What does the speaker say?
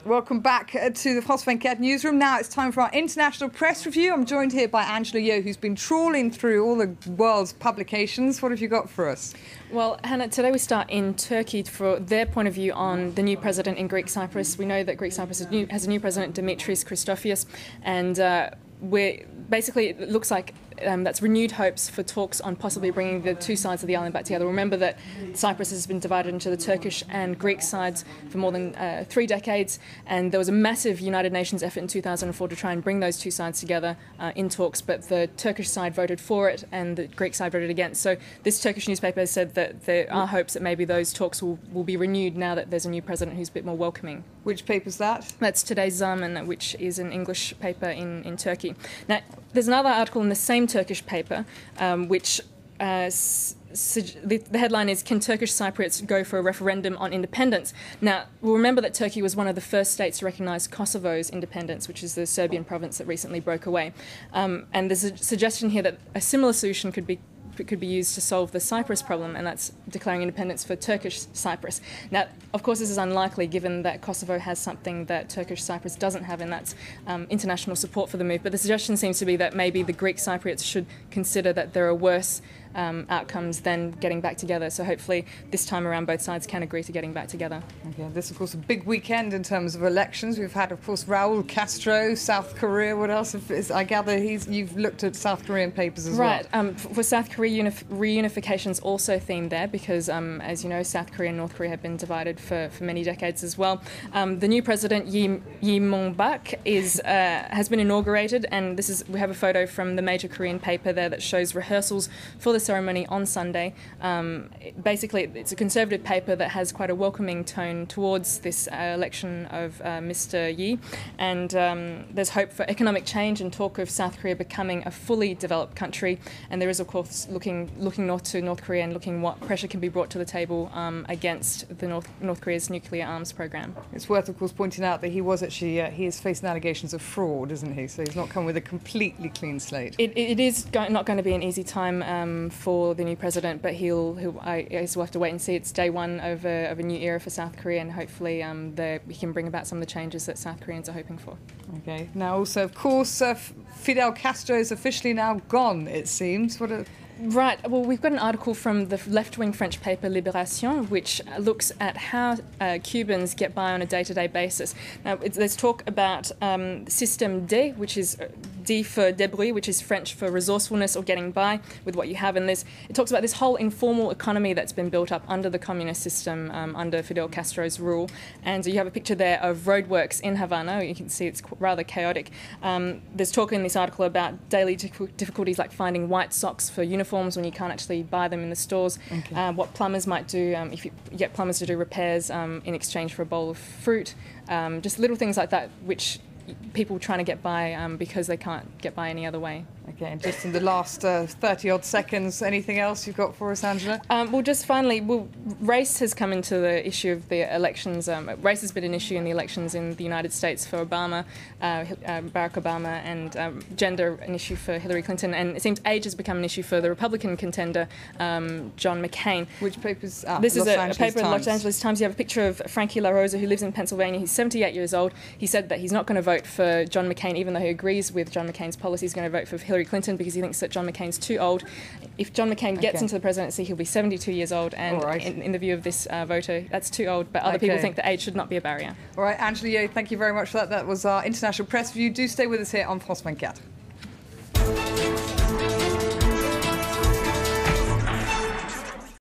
Welcome back to the France 24 newsroom. Now it's time for our international press review. I'm joined here by Angela Yeo, who's been trawling through all the world's publications. What have you got for us? Well, Hannah, today we start in Turkey for their point of view on the new president in Greek Cyprus. We know that Greek Cyprus has a new president, Dimitri Christofias, and it looks like that's renewed hopes for talks on possibly bringing the two sides of the island back together. Remember that Cyprus has been divided into the Turkish and Greek sides for more than 3 decades, and there was a massive United Nations effort in 2004 to try and bring those two sides together in talks, but the Turkish side voted for it and the Greek side voted against. So this Turkish newspaper has said that there are hopes that maybe those talks will be renewed now that there's a new president who's a bit more welcoming. Which paper's that? That's today's Zaman, which is an English paper in Turkey. Now, there's another article in the same Turkish paper, which the headline is, "Can Turkish Cypriots go for a referendum on independence?" Now, we'll remember that Turkey was one of the first states to recognise Kosovo's independence, which is the Serbian province that recently broke away. And there's a suggestion here that a similar solution could be used to solve the Cyprus problem, and that's declaring independence for Turkish Cyprus. Now, of course, this is unlikely given that Kosovo has something that Turkish Cyprus doesn't have, and that's international support for the move. But the suggestion seems to be that maybe the Greek Cypriots should consider that there are worse outcomes than getting back together. So hopefully this time around both sides can agree to getting back together. Okay, this, of course, a big weekend in terms of elections. We've had, of course, Raul Castro, South Korea. What else? I gather you've looked at South Korean papers as well. Right. For South Korea, reunification is also themed there because, as you know, South Korea and North Korea have been divided for many decades as well. The new president, Lee Myung-bak, has been inaugurated, and we have a photo from the major Korean paper there that shows rehearsals for the ceremony on Sunday. Basically, it's a conservative paper that has quite a welcoming tone towards this election of Mr. Yi, and there's hope for economic change and talk of South Korea becoming a fully developed country. And there is, of course, looking north to North Korea and looking what pressure can be brought to the table against the North Korea's nuclear arms program. It's worth, of course, pointing out that he is facing allegations of fraud, isn't he? So he's not come with a completely clean slate. It is not going to be an easy time for the new president, but I guess we'll have to wait and see. It's day one of a new era for South Korea, and hopefully he can bring about some of the changes that South Koreans are hoping for. Okay. Now, also, of course, Fidel Castro is officially now gone, it seems. Right. Well, we've got an article from the left-wing French paper Libération, which looks at how Cubans get by on a day-to-day basis. Now, there's talk about Système D, which is D for débrouille, which is French for resourcefulness or getting by with what you have. And it talks about this whole informal economy that's been built up under the communist system under Fidel Castro's rule. And you have a picture there of roadworks in Havana. You can see it's rather chaotic. There's talk in this article about daily difficulties like finding white socks for uniforms when you can't actually buy them in the stores. Okay. What plumbers might do if you get plumbers to do repairs in exchange for a bowl of fruit. Just little things like that which people trying to get by because they can't get by any other way. Okay, and just in the last 30-odd seconds, anything else you've got for us, Angela? Well, just finally, race has come into the issue of the elections. Race has been an issue in the elections in the United States for Obama, Barack Obama, and gender an issue for Hillary Clinton. And it seems age has become an issue for the Republican contender, John McCain. Which paper's This is a paper in the Los Angeles Times. You have a picture of Frankie LaRosa, who lives in Pennsylvania. He's 78 years old. He said that he's not going to vote for John McCain, even though he agrees with John McCain's policy. He's going to vote for Hillary Clinton because he thinks that John McCain's too old. If John McCain gets into the presidency, he'll be 72 years old, and in the view of this voter, that's too old, but other people think that age should not be a barrier. All right, Angela Yeo, thank you very much for that. That was our international press review. Do stay with us here on France 24.